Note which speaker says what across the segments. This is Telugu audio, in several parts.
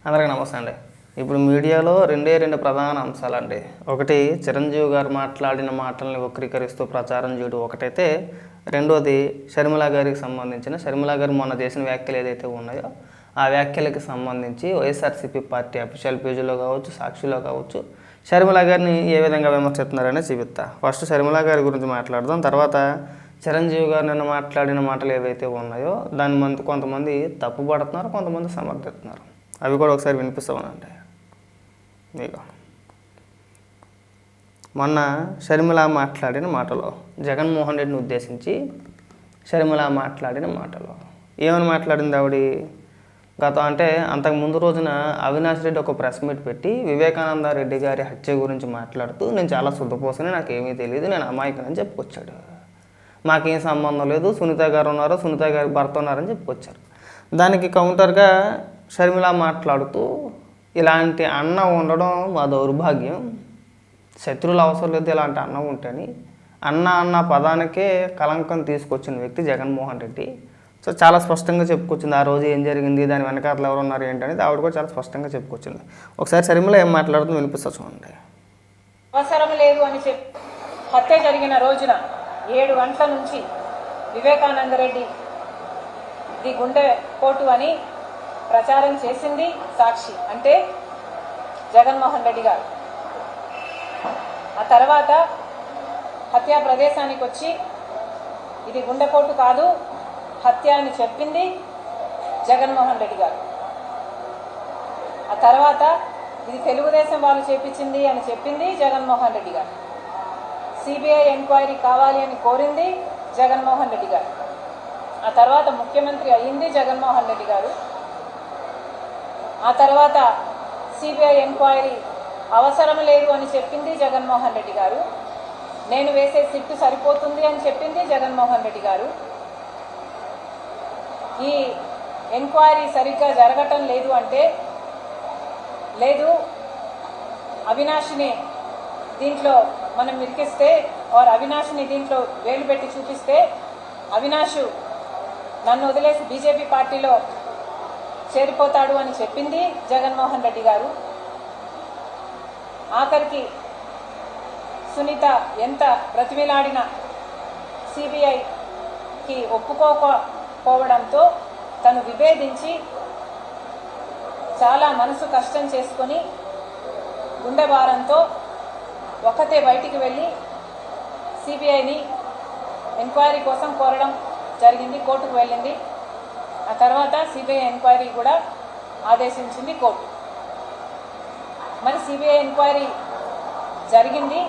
Speaker 1: అందరికీ నమస్తే అండి. ఇప్పుడు మీడియాలో రెండు ప్రధాన అంశాలండి. ఒకటి చిరంజీవి గారు మాట్లాడిన మాటల్ని వక్రీకరిస్తూ ప్రచారం చేయడం ఒకటైతే, రెండోది షర్మిల గారికి సంబంధించిన షర్మిల గారు మొన్న చేసిన వ్యాఖ్యలు ఏదైతే ఉన్నాయో ఆ వ్యాఖ్యలకి సంబంధించి వైఎస్ఆర్సీపీ పార్టీ అఫీషియల్ పేజీలో కావచ్చు, సాక్షిలో కావచ్చు షర్మిల గారిని ఏ విధంగా విమర్శిస్తున్నారనే చూపిస్తా. ఫస్ట్ షర్మిల గారి గురించి మాట్లాడదాం. తర్వాత చిరంజీవి గారు నిన్న మాట్లాడిన మాటలు ఏవైతే ఉన్నాయో దాన్ని కొంతమంది తప్పుపడుతున్నారు, కొంతమంది సమర్థిస్తున్నారు. అవి కూడా ఒకసారి వినిపిస్తామనండి మీకు. మొన్న షర్మిల మాట్లాడిన మాటలో, జగన్మోహన్ రెడ్డిని ఉద్దేశించి షర్మిల మాట్లాడిన మాటలో ఏమని మాట్లాడింది ఆవిడ? అంతకు ముందు రోజున అవినాష్ రెడ్డి ఒక ప్రెస్ మీట్ పెట్టి వివేకానంద రెడ్డి గారి హత్య గురించి మాట్లాడుతూ, నేను చాలా శుద్ధపోసని, నాకేమీ తెలియదు, నేను అమాయకునని చెప్పుకొచ్చాడు. మాకేం సంబంధం లేదు, సునీత గారు ఉన్నారు, సునీత గారి భర్త ఉన్నారని చెప్పుకొచ్చారు. దానికి కౌంటర్గా షర్మిల మాట్లాడుతూ, ఇలాంటి అన్న ఉండడం మా దౌర్భాగ్యం, శత్రువులు అవసరం లేదు ఇలాంటి అన్న ఉంటేని, అన్న పదానికే కలంకం తీసుకొచ్చిన వ్యక్తి జగన్మోహన్ రెడ్డి. సో చాలా స్పష్టంగా చెప్పుకొచ్చింది ఆ రోజు ఏం జరిగింది, దాని వెనకాతలు ఎవరు ఉన్నారు ఏంటనేది ఆవిడ కూడా చాలా స్పష్టంగా చెప్పుకొచ్చింది. ఒకసారి షర్మిల ఏం మాట్లాడుతుందో వినిపిస్తా చూడండి.
Speaker 2: అవసరం లేదు అని చెప్పి హత్య జరిగిన రోజున 7 గంటల నుంచి వివేకానంద రెడ్డి ది గుండె పోటు అని ప్రచారం చేసింది సాక్షి, అంటే జగన్మోహన్ రెడ్డి గారు. ఆ తర్వాత హత్యా ప్రదేశానికి వచ్చి ఇది గుండెపోటు కాదు, హత్య అని చెప్పింది జగన్మోహన్ రెడ్డి గారు. ఆ తర్వాత ఇది తెలుగుదేశం వాళ్ళు చేపించింది అని చెప్పింది జగన్మోహన్ రెడ్డి గారు. సిబిఐ ఎంక్వైరీ కావాలి అని కోరింది జగన్మోహన్ రెడ్డి గారు. ఆ తర్వాత ముఖ్యమంత్రి అయ్యింది జగన్మోహన్ రెడ్డి గారు. ఆ తర్వాత సిబిఐ ఎంక్వైరీ అవసరం లేదు అని చెప్పింది జగన్మోహన్ రెడ్డి గారు. నేను వేసే సిట్టు సరిపోతుంది అని చెప్పింది జగన్మోహన్ రెడ్డి గారు. ఈ ఎంక్వైరీ సరిగ్గా జరగటం లేదు అంటే, లేదు అవినాష్ని దీంట్లో మనం ఇరికిస్తే, అవినాష్ని దీంట్లో వేలు పెట్టి చూపిస్తే అవినాష్ నన్ను వదిలేసి బీజేపీ పార్టీలో చేరిపోతాడు అని చెప్పింది జగన్మోహన్ రెడ్డి గారు. ఆఖరికి సునీత ఎంత బ్రతిమిలాడిన సిబిఐకి ఒప్పుకోకపోవడంతో తను విభేదించి చాలా మనసు కష్టం చేసుకొని గుండె భారంతో ఒక్కతే బయటికి వెళ్ళి సిబిఐని ఎంక్వైరీ కోసం కోరడం జరిగింది. కోర్టుకు వెళ్ళింది. ఆ తర్వాత సిబిఐ ఎంక్వైరీ కూడా ఆదేశించింది కోర్టు. మరి సిబిఐ ఎంక్వైరీ జరిగింది.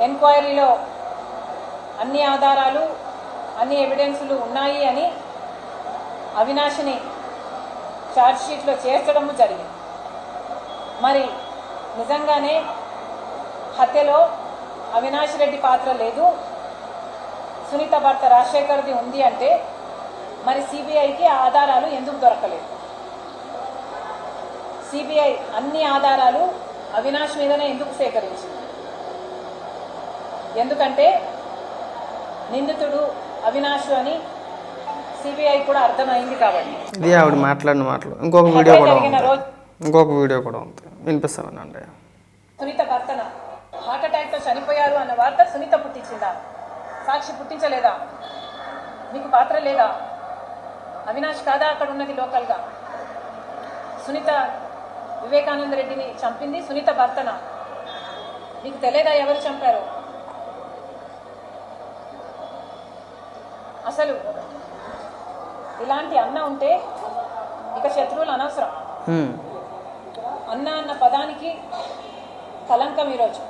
Speaker 2: ఎంక్వైరీలో అన్ని ఆధారాలు, అన్ని ఎవిడెన్సులు ఉన్నాయి అని అవినాష్ని ఛార్జ్షీట్లో చేర్చడము జరిగింది. మరి నిజంగానే హత్యలో అవినాష్ రెడ్డి పాత్ర లేదు, సునీత భర్త రాజశేఖర్ది ఉంది అంటే, మరి సిబిఐకి ఆధారాలు ఎందుకు దొరకలేదు? సిబిఐ అన్ని ఆధారాలు అవినాష్ మీదనే ఎందుకు సేకరించింది? ఎందుకంటే నిందితుడు అవినాష్ అని సిబిఐ కూడా అర్థమైంది కాబట్టి.
Speaker 1: ఇది ఆవిడ మాట్లాడిన మాటలు. ఇంకొక వీడియో కూడా ఉంది వినిపిస్తానండి.
Speaker 2: సునీత భర్తన హార్ట్ అటాక్తో చనిపోయారు అన్న వార్త సునీత పుట్టించిందా? సాక్షి పుట్టించలేదా? మీకు పాత్ర లేదా? అవినాష్ కాదా అక్కడ ఉన్నది లోకల్గా? సునీత వివేకానంద రెడ్డిని చంపింది సునీత భర్తన. మీకు తెలియదా ఎవరు చంపారు? అసలు ఇలాంటి అన్న ఉంటే ఇక శత్రువులు అనవసరం. అన్న పదానికి కలంకం ఈరోజు.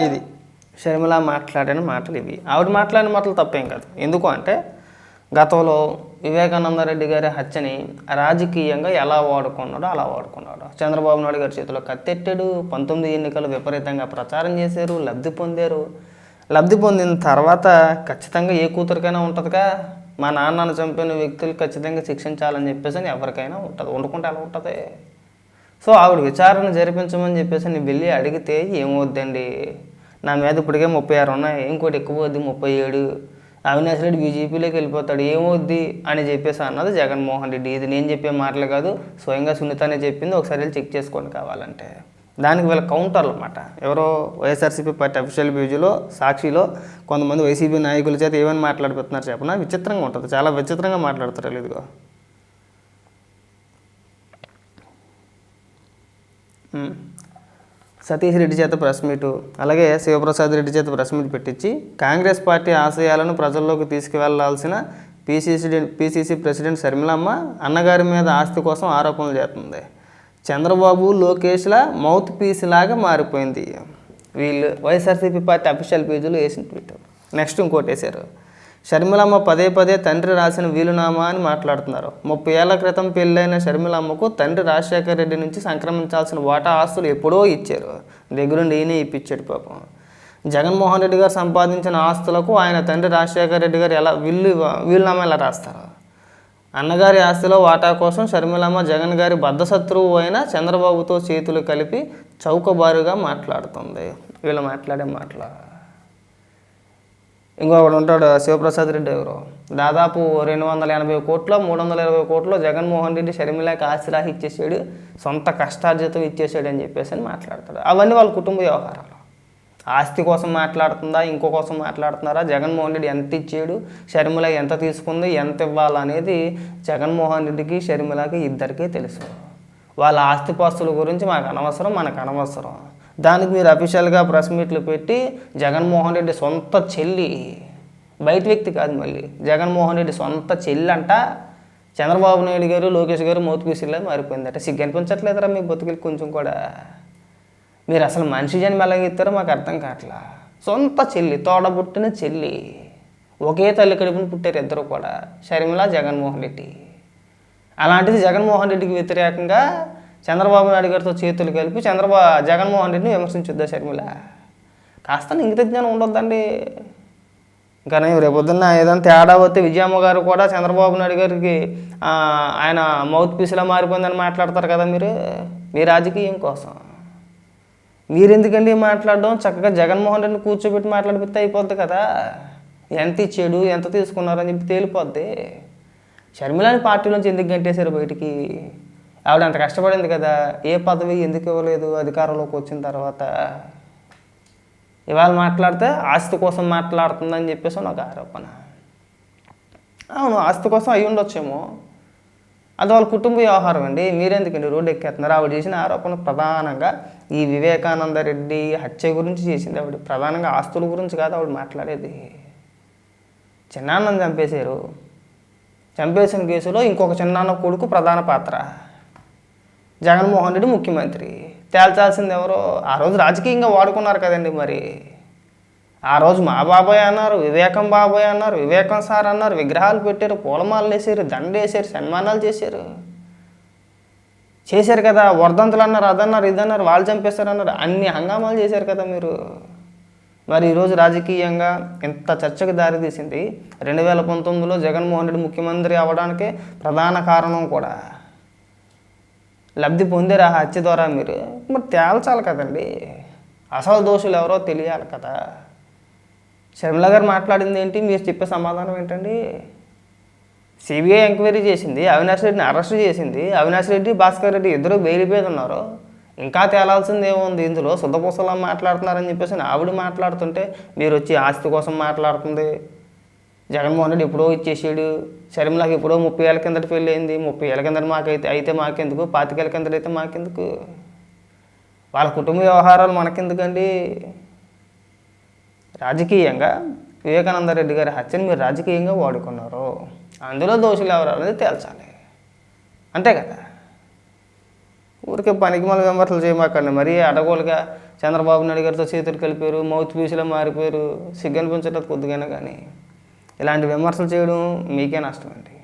Speaker 1: ఇది షర్మిల మాట్లాడిన మాటలు ఇవి. ఆవిడ మాట్లాడిన మాటలు తప్పేం కాదు. ఎందుకు అంటే, గతంలో వివేకానంద రెడ్డి గారి హత్యని రాజకీయంగా ఎలా వాడుకున్నాడో అలా వాడుకున్నాడు. చంద్రబాబు నాయుడు గారి చేతిలో కత్తెట్టాడు. 19 ఎన్నికలు విపరీతంగా ప్రచారం చేశారు, లబ్ధి పొందారు. లబ్ధి పొందిన తర్వాత ఖచ్చితంగా ఏ కూతురికైనా ఉంటుందిగా, మా నాన్నను చంపిన వ్యక్తులు ఖచ్చితంగా శిక్షించాలని చెప్పేసి ఎవరికైనా ఉంటుంది. వండుకుంటే ఎలా ఉంటుంది? సో ఆవిడ విచారణ జరిపించమని చెప్పేసి నేను వెళ్ళి అడిగితే ఏమవుద్దండి, నా మీద ఇప్పటికే 36 ఉన్నాయి, ఇంకోటి ఎక్కువ వద్దు 37, అవినాష్ రెడ్డి బీజేపీలోకి వెళ్ళిపోతాడు ఏమవుద్ది అని చెప్పేసి అన్నది జగన్మోహన్ రెడ్డి. ఇది నేను చెప్పే మాటలు కాదు, స్వయంగా సునీతనే చెప్పింది. ఒకసారి వెళ్ళి చెక్ చేసుకోండి కావాలంటే. దానికి వీళ్ళ కౌంటర్లు అన్నమాట. ఎవరో వైఎస్ఆర్సీపీ పార్టీ అఫీషియల్ పేజీలో సాక్షిలో కొంతమంది వైసీపీ నాయకుల చేత ఏమని మాట్లాడిపోతున్నారు చెప్పనా, విచిత్రంగా ఉంటుంది, చాలా విచిత్రంగా మాట్లాడతారు. ఇదిగో సతీష్ రెడ్డి చేత ప్రెస్ మీటు, అలాగే శివప్రసాద్ రెడ్డి చేత ప్రెస్ మీట్ పెట్టించి కాంగ్రెస్ పార్టీ ఆశయాలను ప్రజల్లోకి తీసుకువెళ్లాల్సిన పీసీసీ ప్రెసిడెంట్ షర్మిలమ్మ అన్నగారి మీద ఆస్తి కోసం ఆరోపణలు చేస్తుంది. చంద్రబాబు లోకేష్ల మౌత్ పీస్ లాగా మారిపోయింది. వీళ్ళు వైఎస్ఆర్సీపీ పార్టీ అఫీషియల్ పేజీలో వేసిన ట్వీట్. నెక్స్ట్ ఇంకోటి వేశారు, షర్మిలమ్మ పదే పదే తండ్రి రాసిన వీలునామా అని మాట్లాడుతున్నారు. 30 ఏళ్ల క్రితం పెళ్ళైన షర్మిలమ్మకు తండ్రి రాజశేఖర రెడ్డి నుంచి సంక్రమించాల్సిన వాటా ఆస్తులు ఎప్పుడో ఇచ్చారు. దగ్గరుండి ఈయనే ఇప్పించాడు పాపం. జగన్మోహన్ రెడ్డి గారు సంపాదించిన ఆస్తులకు ఆయన తండ్రి రాజశేఖర రెడ్డి గారు ఎలా వీలునామా ఎలా రాస్తారు? అన్నగారి ఆస్తిలో వాటా కోసం షర్మిలమ్మ జగన్ గారి బద్ధశత్రువు అయిన చంద్రబాబుతో చేతులు కలిపి చౌకబారుగా మాట్లాడుతుంది. వీళ్ళు మాట్లాడే మాటలు. ఇంకొకడు ఉంటాడు శివప్రసాద్ రెడ్డి, ఎవరు దాదాపు 280 కోట్లు 320 కోట్లు జగన్మోహన్ రెడ్డి షర్మిలకి ఆస్తిరాహి ఇచ్చేసాడు, సొంత కష్టార్జితం ఇచ్చేసాడు అని చెప్పేసి అని మాట్లాడతాడు. అవన్నీ వాళ్ళ కుటుంబ వ్యవహారాలు. ఆస్తి కోసం మాట్లాడుతుందా, ఇంకో కోసం మాట్లాడుతున్నారా, జగన్మోహన్ రెడ్డి ఎంత ఇచ్చాడు, షర్మిల ఎంత తీసుకుంది, ఎంత ఇవ్వాలనేది జగన్మోహన్ రెడ్డికి షర్మిలకి ఇద్దరికీ తెలుసు. వాళ్ళ ఆస్తిపాస్తుల గురించి మాకు అనవసరం, మనకు అనవసరం. దానికి మీరు అఫీషియల్గా ప్రెస్ మీట్లు పెట్టి జగన్మోహన్ రెడ్డి సొంత చెల్లి, బయట వ్యక్తి కాదు, మళ్ళీ జగన్మోహన్ రెడ్డి సొంత చెల్లి అంట చంద్రబాబు నాయుడు గారు లోకేష్ గారు మౌత్ పీసులా మారిపోయిందట. సిగ్గు అనిపించట్లేదురా మీ బతుకులకి కొంచెం కూడా? మీరు అసలు మనిషి జన్మ ఎలాగిస్తారో మాకు అర్థం కావట్లా. సొంత చెల్లి, తోడబుట్టిన చెల్లి, ఒకే తల్లి కడుపుని పుట్టారు ఇద్దరు కూడా, షర్మిల జగన్మోహన్ రెడ్డి. అలాంటిది జగన్మోహన్ రెడ్డికి వ్యతిరేకంగా చంద్రబాబు నాయుడు గారితో చేతులు కలిపి జగన్మోహన్ రెడ్డిని విమర్శించుద్దా షర్మిల? కాస్త ఇంగిత జ్ఞానం ఉండొద్దండి. కానీ రేపొద్దున్న ఏదైనా తేడా వస్తే విజయమ్మ గారు కూడా చంద్రబాబు నాయుడు గారికి ఆయన మౌత్ పీసులా మారిపోయిందని మాట్లాడతారు కదా మీరు. మీ రాజకీయం కోసం మీరెందుకండి మాట్లాడడం? చక్కగా జగన్మోహన్ రెడ్డిని కూర్చోబెట్టి మాట్లాడిపిస్తే అయిపోద్ది కదా. ఎంత ఇచ్చాడు, ఎంత తీసుకున్నారని చెప్పి తేలిపోద్ది. షర్మిలాని పార్టీలోంచి ఎందుకు గంటేశారు బయటికి? ఆవిడ అంత కష్టపడింది కదా, ఏ పదవి ఎందుకు ఇవ్వలేదు అధికారంలోకి వచ్చిన తర్వాత? ఇవాళ మాట్లాడితే ఆస్తి కోసం మాట్లాడుతుందని చెప్పేసి నాకు ఆరోపణ. అవును, ఆస్తి కోసం అయి ఉండొచ్చేమో, అది వాళ్ళ కుటుంబ వ్యవహారం అండి. మీరెందుకండి రోడ్డు ఎక్కేస్తున్నారు? ఆవిడ చేసిన ఆరోపణ ప్రధానంగా ఈ వివేకానంద రెడ్డి హత్య గురించి చేసింది. ఆవిడ ప్రధానంగా ఆస్తుల గురించి కాదు ఆవిడ మాట్లాడేది. చిన్నాన్నని చంపేశారు, చంపేసిన కేసులో ఇంకొక చిన్నాన్న కొడుకు ప్రధాన పాత్ర, జగన్మోహన్ రెడ్డి ముఖ్యమంత్రి. తేల్చాల్సింది ఎవరో? ఆ రోజు రాజకీయంగా వాడుకున్నారు కదండి. మరి ఆ రోజు మా బాబాయ్ అన్నారు, వివేకం బాబాయ్ అన్నారు, వివేకం సార్ అన్నారు, విగ్రహాలు పెట్టారు, పూలమాలలు వేసారు, దండేసారు, సన్మానాలు చేశారు కదా. వర్ధంతులు అన్నారు, అదన్నారు, ఇదన్నారు, వాళ్ళు చంపేస్తారన్నారు, అన్ని హంగామాలు చేశారు కదా మీరు. మరి ఈరోజు రాజకీయంగా ఇంత చర్చకు దారితీసింది 2019లో జగన్మోహన్ రెడ్డి ముఖ్యమంత్రి అవ్వడానికే ప్రధాన కారణం కూడా. లబ్ధి పొందారు ఆ హత్య ద్వారా మీరు. మరి తేల్చాలి కదండి, అసలు దోషులు ఎవరో తెలియాలి కదా. షర్మిల గారు మాట్లాడింది ఏంటి, మీరు చెప్పే సమాధానం ఏంటండి? సిబిఐ ఎంక్వైరీ చేసింది, అవినాష్ రెడ్డిని అరెస్ట్ చేసింది, అవినాష్ రెడ్డి భాస్కర్ రెడ్డి ఇద్దరు బెయిల్ మీద ఉన్నారు. ఇంకా తేలాల్సింది ఏముంది ఇందులో? శుద్ధపూసలా మాట్లాడుతున్నారని చెప్పేసి ఆవిడ మాట్లాడుతుంటే మీరు వచ్చి ఆస్తి కోసం మాట్లాడుతుంది. జగన్మోహన్ రెడ్డి ఎప్పుడో ఇచ్చేసాడు, షర్మిలకి ఎప్పుడో 30 ఏళ్ళ కిందట పెళ్ళి అయింది, 30 ఏళ్ళ కిందట అయితే మాకెందుకు, 25 ఏళ్ళ కిందట అయితే మాకెందుకు? వాళ్ళ కుటుంబ వ్యవహారాలు మనకెందుకండి? రాజకీయంగా వివేకానంద రెడ్డి గారి హత్యను మీరు రాజకీయంగా వాడుకున్నారు, అందులో దోషులు ఎవరు అనేది తేల్చాలి, అంతే కదా. ఊరికే పనికి మళ్ళీ విమర్శలు చేయమాకండి. మరీ అడగోలుగా చంద్రబాబు నాయుడు గారితో చేతులు కలిపారు, మౌత్ పీసులో మారిపోయారు, సిగ్గు అనిపించట్లేదు కొద్దిగానే. కానీ ఇలాంటి విమర్శలు చేయడం మీకే నష్టం అండి.